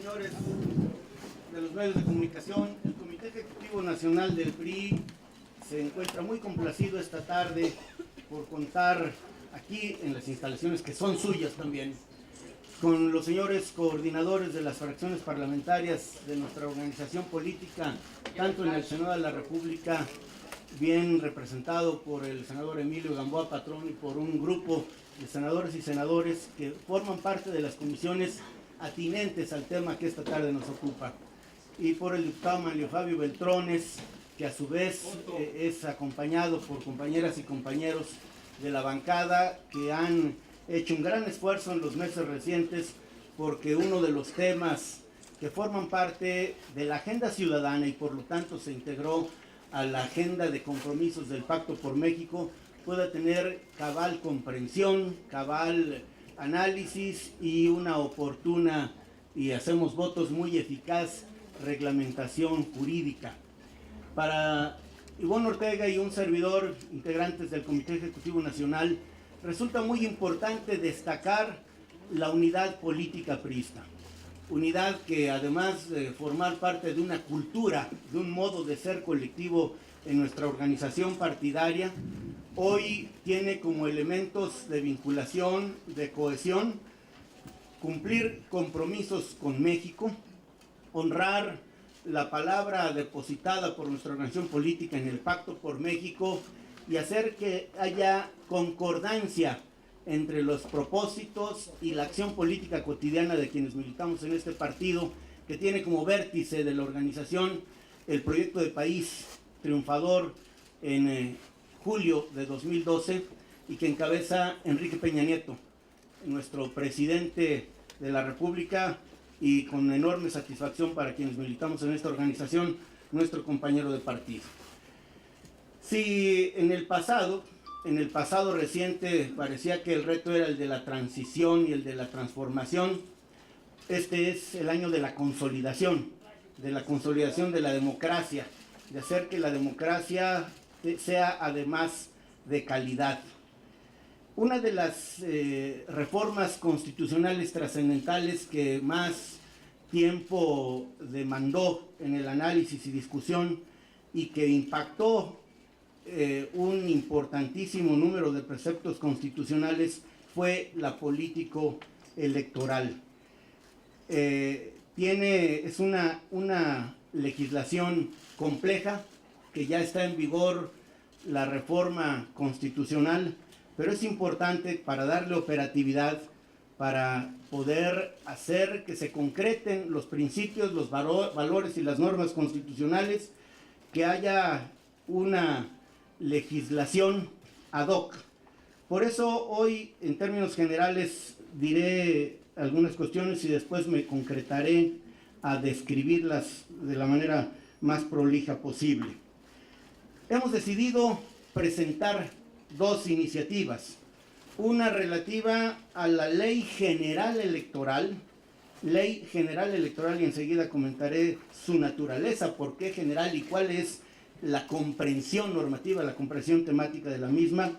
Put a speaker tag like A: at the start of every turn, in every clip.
A: señores de los medios de comunicación, el Comité Ejecutivo Nacional del PRI se encuentra muy complacido esta tarde por contar aquí en las instalaciones que son suyas también, con los señores coordinadores de las fracciones parlamentarias de nuestra organización política, tanto en el Senado de la República, bien representado por el senador Emilio Gamboa Patrón y por un grupo de senadores y senadores que forman parte de las comisiones atinentes al tema que esta tarde nos ocupa, y por el diputado Manlio Fabio Beltrones, que a su vez es acompañado por compañeras y compañeros de la bancada que han hecho un gran esfuerzo en los meses recientes porque uno de los temas que forman parte de la agenda ciudadana y por lo tanto se integró a la agenda de compromisos del Pacto por México pueda tener cabal comprensión, cabal análisis y una oportuna, y hacemos votos muy eficaz, reglamentación jurídica. Para Ivonne Ortega y un servidor, integrantes del Comité Ejecutivo Nacional, resulta muy importante destacar la unidad política priista. Unidad que además de formar parte de una cultura, de un modo de ser colectivo en nuestra organización partidaria, hoy tiene como elementos de vinculación, de cohesión, cumplir compromisos con México, honrar la palabra depositada por nuestra organización política en el Pacto por México y hacer que haya concordancia entre los propósitos y la acción política cotidiana de quienes militamos en este partido, que tiene como vértice de la organización el proyecto de país triunfador en julio de 2012 y que encabeza Enrique Peña Nieto, nuestro presidente de la República, y con enorme satisfacción para quienes militamos en esta organización, nuestro compañero de partido. Si en el pasado reciente parecía que el reto era el de la transición y el de la transformación, este es el año de la consolidación de la democracia, de hacer que la democracia sea además de calidad. Una de las reformas constitucionales trascendentales que más tiempo demandó en el análisis y discusión y que impactó un importantísimo número de preceptos constitucionales fue la político-electoral. Es una legislación compleja que ya está en vigor, la reforma constitucional, pero es importante para darle operatividad, para poder hacer que se concreten los principios, los valores y las normas constitucionales, que haya una legislación ad hoc. Por eso hoy, en términos generales, diré algunas cuestiones y después me concretaré a describirlas de la manera más prolija posible. Hemos decidido presentar dos iniciativas, una relativa a la Ley General Electoral, y enseguida comentaré su naturaleza, por qué general y cuál es la comprensión normativa, la comprensión temática de la misma,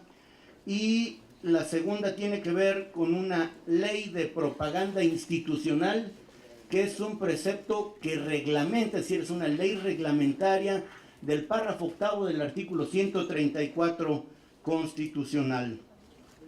A: y la segunda tiene que ver con una ley de propaganda institucional, que es un precepto que reglamenta, es decir, es una ley reglamentaria del párrafo octavo del artículo 134 constitucional.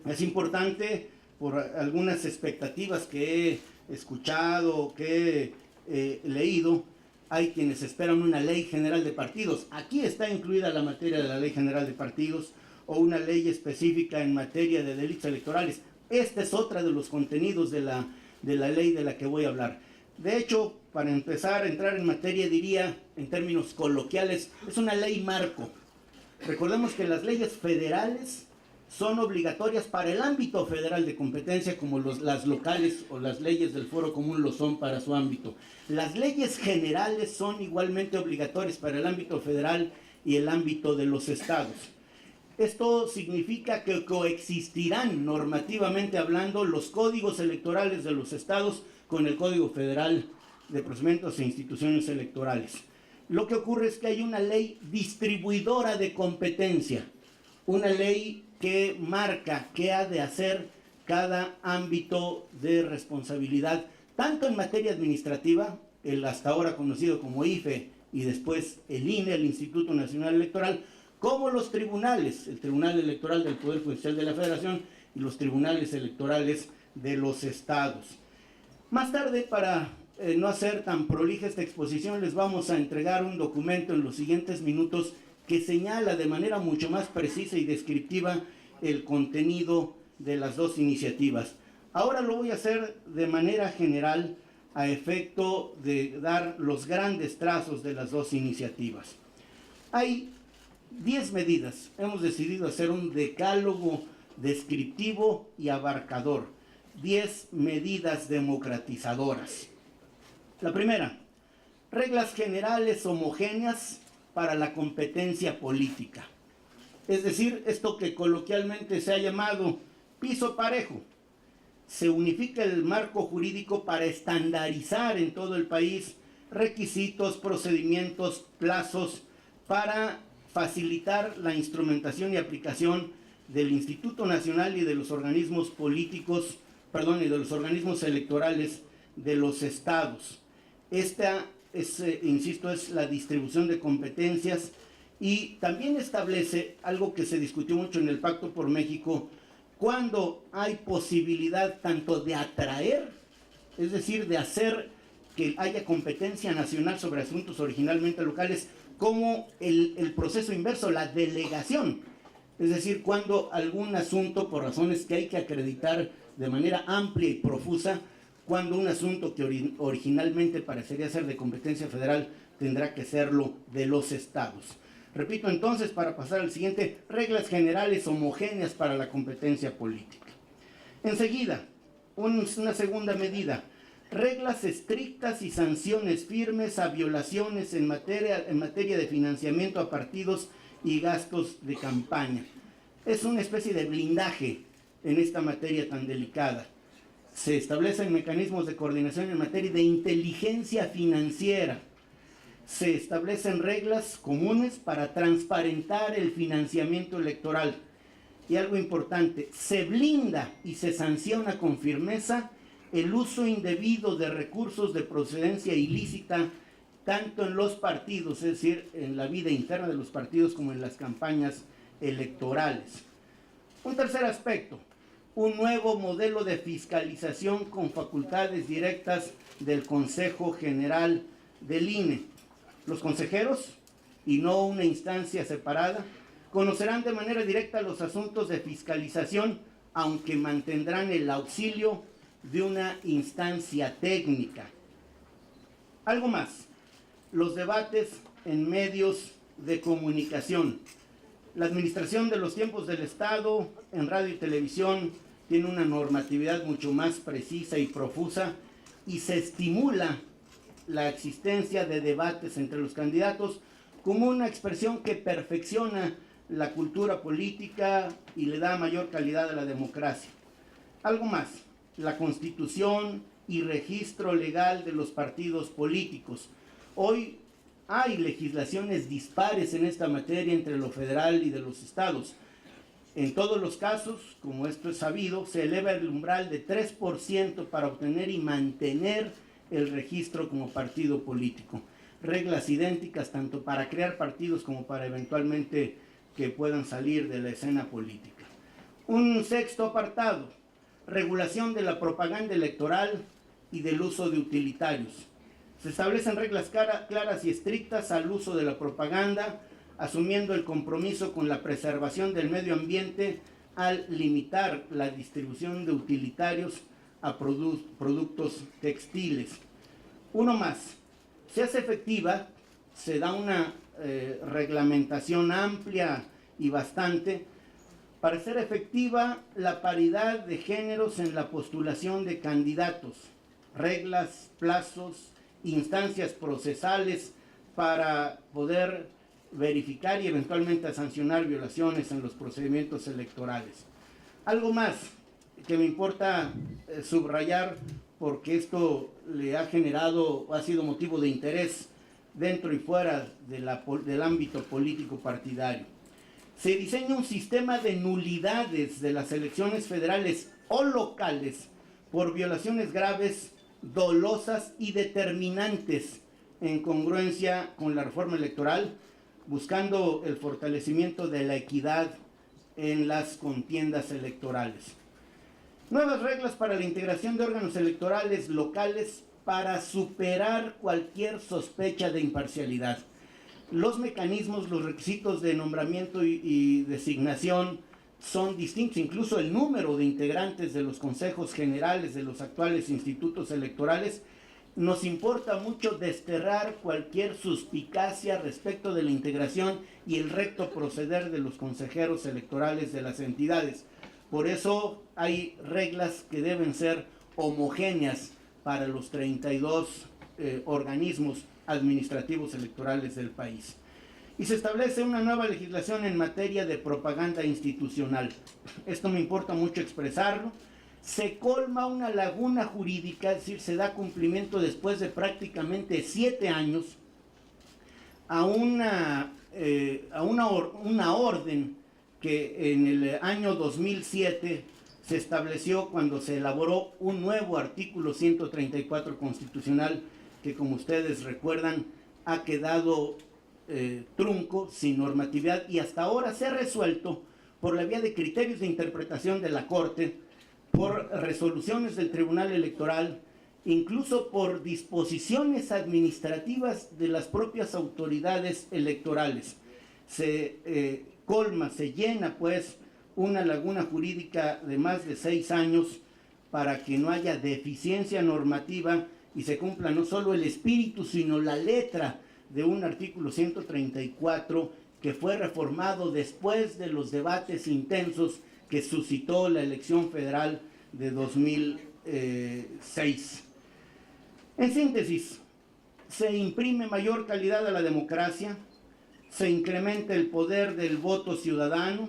A: Es importante por algunas expectativas que he escuchado, que he leído. Hay quienes esperan una ley general de partidos. Aquí está incluida la materia de la ley general de partidos o una ley específica en materia de delitos electorales. Este es otro de los contenidos de la ley de la que voy a hablar. De hecho, para empezar a entrar en materia, diría en términos coloquiales, es una ley marco. Recordemos que las leyes federales son obligatorias para el ámbito federal de competencia, como las locales o las leyes del Foro Común lo son para su ámbito. Las leyes generales son igualmente obligatorias para el ámbito federal y el ámbito de los estados. Esto significa que coexistirán normativamente hablando los códigos electorales de los estados con el Código Federal de Procedimientos e Instituciones Electorales. Lo que ocurre es que hay una ley distribuidora de competencia, una ley que marca qué ha de hacer cada ámbito de responsabilidad tanto en materia administrativa, el hasta ahora conocido como IFE y después el INE, el Instituto Nacional Electoral, como los tribunales, el Tribunal Electoral del Poder Judicial de la Federación y los tribunales electorales de los estados. Más tarde, para no hacer tan prolija esta exposición, les vamos a entregar un documento en los siguientes minutos que señala de manera mucho más precisa y descriptiva el contenido de las dos iniciativas. Ahora lo voy a hacer de manera general a efecto de dar los grandes trazos de las dos iniciativas. Hay 10 medidas. Hemos decidido hacer un decálogo descriptivo y abarcador. 10 medidas democratizadoras. La primera, reglas generales homogéneas para la competencia política. Es decir, esto que coloquialmente se ha llamado piso parejo. Se unifica el marco jurídico para estandarizar en todo el país requisitos, procedimientos, plazos para facilitar la instrumentación y aplicación del Instituto Nacional y de los organismos políticos, y de los organismos electorales de los estados. Esta es, insisto, es la distribución de competencias y también establece algo que se discutió mucho en el Pacto por México, cuando hay posibilidad tanto de atraer, es decir, de hacer que haya competencia nacional sobre asuntos originalmente locales, como el proceso inverso, la delegación. Es decir, cuando algún asunto, por razones que hay que acreditar de manera amplia y profusa, cuando un asunto que originalmente parecería ser de competencia federal, tendrá que serlo de los estados. Repito entonces, para pasar al siguiente, reglas generales homogéneas para la competencia política. Enseguida, una segunda medida, reglas estrictas y sanciones firmes a violaciones en materia de financiamiento a partidos y gastos de campaña. Es una especie de blindaje en esta materia tan delicada. Se establecen mecanismos de coordinación en materia de inteligencia financiera. Se establecen reglas comunes para transparentar el financiamiento electoral. Y algo importante, se blinda y se sanciona con firmeza el uso indebido de recursos de procedencia ilícita, tanto en los partidos, es decir, en la vida interna de los partidos, como en las campañas electorales. Un tercer aspecto, un nuevo modelo de fiscalización con facultades directas del Consejo General del INE. Los consejeros, y no una instancia separada, conocerán de manera directa los asuntos de fiscalización, aunque mantendrán el auxilio de una instancia técnica. Algo más, los debates en medios de comunicación. La administración de los tiempos del Estado en radio y televisión tiene una normatividad mucho más precisa y profusa y se estimula la existencia de debates entre los candidatos como una expresión que perfecciona la cultura política y le da mayor calidad a la democracia. Algo más, la constitución y registro legal de los partidos políticos. Hoy hay legislaciones dispares en esta materia entre lo federal y de los estados. En todos los casos, como esto es sabido, se eleva el umbral de 3% para obtener y mantener el registro como partido político. Reglas idénticas tanto para crear partidos como para eventualmente que puedan salir de la escena política. Un sexto apartado, regulación de la propaganda electoral y del uso de utilitarios. Se establecen reglas claras y estrictas al uso de la propaganda, asumiendo el compromiso con la preservación del medio ambiente al limitar la distribución de utilitarios a productos textiles. Uno más, se hace efectiva, se da una reglamentación amplia y bastante para hacer efectiva la paridad de géneros en la postulación de candidatos, reglas, plazos, instancias procesales para poder verificar y eventualmente sancionar violaciones en los procedimientos electorales. Algo más que me importa subrayar, porque esto le ha generado, ha sido motivo de interés dentro y fuera del ámbito político partidario. Se diseña un sistema de nulidades de las elecciones federales o locales por violaciones graves dolosas y determinantes en congruencia con la reforma electoral, buscando el fortalecimiento de la equidad en las contiendas electorales. Nuevas reglas para la integración de órganos electorales locales para superar cualquier sospecha de imparcialidad. Los mecanismos, los requisitos de nombramiento y designación son distintos, incluso el número de integrantes de los consejos generales de los actuales institutos electorales. Nos importa mucho desterrar cualquier suspicacia respecto de la integración y el recto proceder de los consejeros electorales de las entidades. Por eso hay reglas que deben ser homogéneas para los 32 organismos administrativos electorales del país. Y se establece una nueva legislación en materia de propaganda institucional. Esto me importa mucho expresarlo. Se colma una laguna jurídica, es decir, se da cumplimiento después de prácticamente 7 años a una orden que en el año 2007 se estableció cuando se elaboró un nuevo artículo 134 constitucional que, como ustedes recuerdan, ha quedado trunco, sin normatividad, y hasta ahora se ha resuelto por la vía de criterios de interpretación de la Corte, por resoluciones del Tribunal Electoral, incluso por disposiciones administrativas de las propias autoridades electorales. Se colma, se llena pues una laguna jurídica de más de 6 años para que no haya deficiencia normativa y se cumpla no solo el espíritu, sino la letra de un artículo 134 que fue reformado después de los debates intensos que suscitó la elección federal de 2006. En síntesis, se imprime mayor calidad a la democracia, se incrementa el poder del voto ciudadano,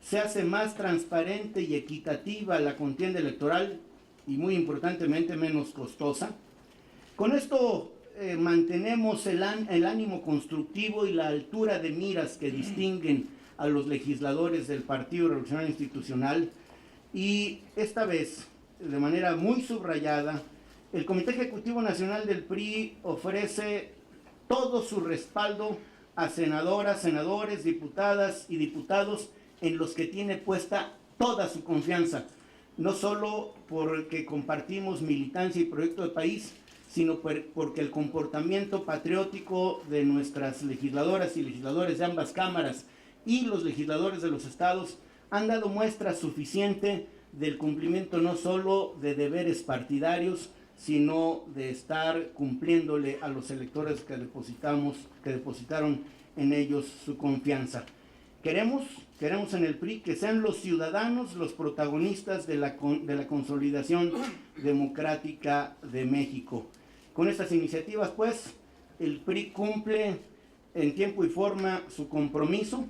A: se hace más transparente y equitativa la contienda electoral y, muy importantemente, menos costosa. Con esto mantenemos el ánimo constructivo y la altura de miras que distinguen a los legisladores del Partido Revolucionario Institucional, y esta vez, de manera muy subrayada, el Comité Ejecutivo Nacional del PRI ofrece todo su respaldo a senadoras, senadores, diputadas y diputados en los que tiene puesta toda su confianza, no solo porque compartimos militancia y proyecto de país, sino porque el comportamiento patriótico de nuestras legisladoras y legisladores de ambas cámaras y los legisladores de los estados han dado muestra suficiente del cumplimiento no solo de deberes partidarios, sino de estar cumpliéndole a los electores que depositaron en ellos su confianza. Queremos en el PRI que sean los ciudadanos los protagonistas de la consolidación democrática de México. Con estas iniciativas, pues, el PRI cumple en tiempo y forma su compromiso.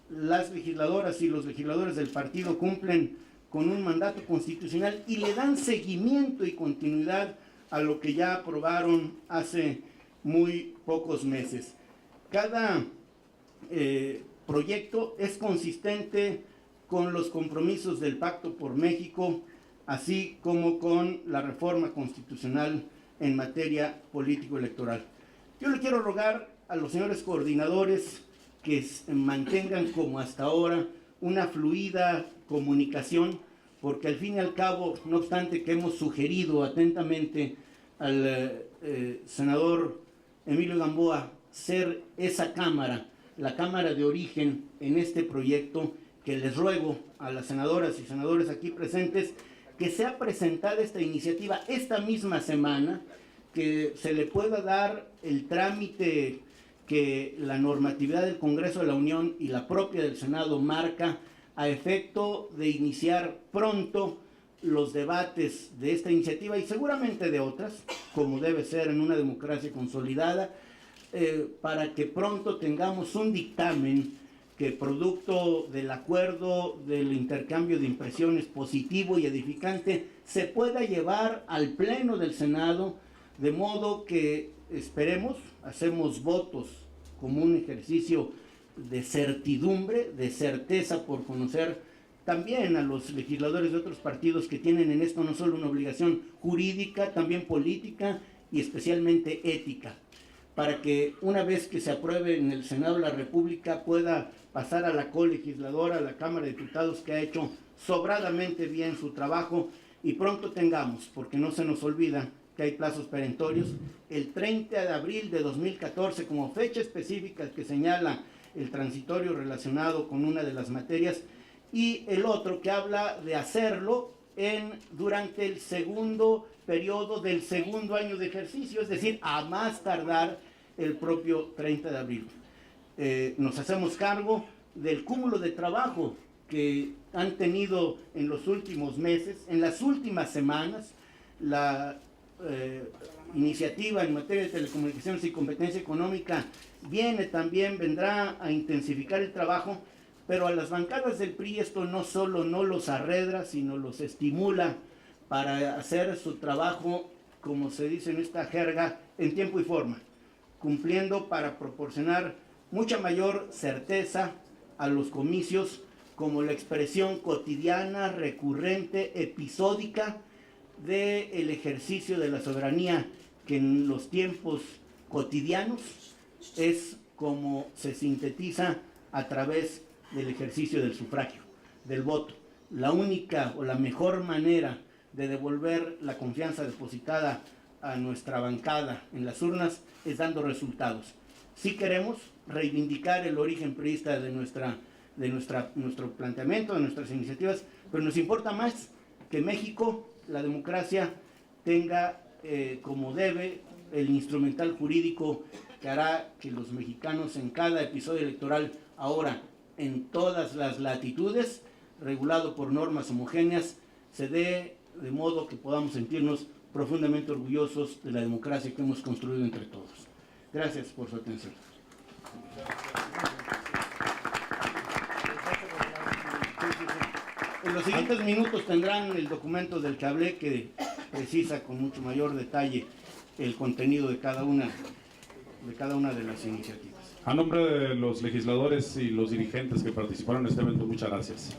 A: Las legisladoras y los legisladores del partido cumplen con un mandato constitucional y le dan seguimiento y continuidad a lo que ya aprobaron hace muy pocos meses. Cada proyecto es consistente con los compromisos del Pacto por México, así como con la reforma constitucional en materia político-electoral. Yo le quiero rogar a los señores coordinadores que mantengan como hasta ahora una fluida comunicación, porque al fin y al cabo, no obstante que hemos sugerido atentamente al senador Emilio Gamboa ser esa cámara, la cámara de origen en este proyecto, que les ruego a las senadoras y senadores aquí presentes que sea presentada esta iniciativa esta misma semana, que se le pueda dar el trámite que la normatividad del Congreso de la Unión y la propia del Senado marca, a efecto de iniciar pronto los debates de esta iniciativa y seguramente de otras, como debe ser en una democracia consolidada, para que pronto tengamos un dictamen que, producto del acuerdo, del intercambio de impresiones positivo y edificante, se pueda llevar al Pleno del Senado, de modo que esperemos, hacemos votos como un ejercicio de certidumbre, de certeza por conocer también a los legisladores de otros partidos que tienen en esto no solo una obligación jurídica, también política y especialmente ética, para que una vez que se apruebe en el Senado de la República pueda pasar a la colegisladora, a la Cámara de Diputados, que ha hecho sobradamente bien su trabajo, y pronto tengamos, porque no se nos olvida que hay plazos perentorios, el 30 de abril de 2014 como fecha específica que señala el transitorio relacionado con una de las materias, y el otro que habla de hacerlo durante el segundo periodo del segundo año de ejercicio, es decir, a más tardar el propio 30 de abril. Nos hacemos cargo del cúmulo de trabajo que han tenido en los últimos meses, en las últimas semanas, la iniciativa en materia de telecomunicaciones y competencia económica vendrá a intensificar el trabajo, pero a las bancadas del PRI esto no solo no los arredra, sino los estimula para hacer su trabajo, como se dice en esta jerga, en tiempo y forma, cumpliendo para proporcionar mucha mayor certeza a los comicios como la expresión cotidiana, recurrente, episódica del ejercicio de la soberanía, que en los tiempos cotidianos es como se sintetiza a través del ejercicio del sufragio, del voto. La única o la mejor manera de devolver la confianza depositada a nuestra bancada en las urnas es dando resultados. Sí queremos reivindicar el origen priista de nuestro planteamiento, de nuestras iniciativas, pero nos importa más que México, la democracia, tenga como debe el instrumental jurídico que hará que los mexicanos en cada episodio electoral, ahora en todas las latitudes, regulado por normas homogéneas, se dé de modo que podamos sentirnos profundamente orgullosos de la democracia que hemos construido entre todos. Gracias por su atención. En los siguientes minutos tendrán el documento del que hablé, que precisa con mucho mayor detalle el contenido de cada una de las iniciativas.
B: A nombre de los legisladores y los dirigentes que participaron en este evento, muchas gracias.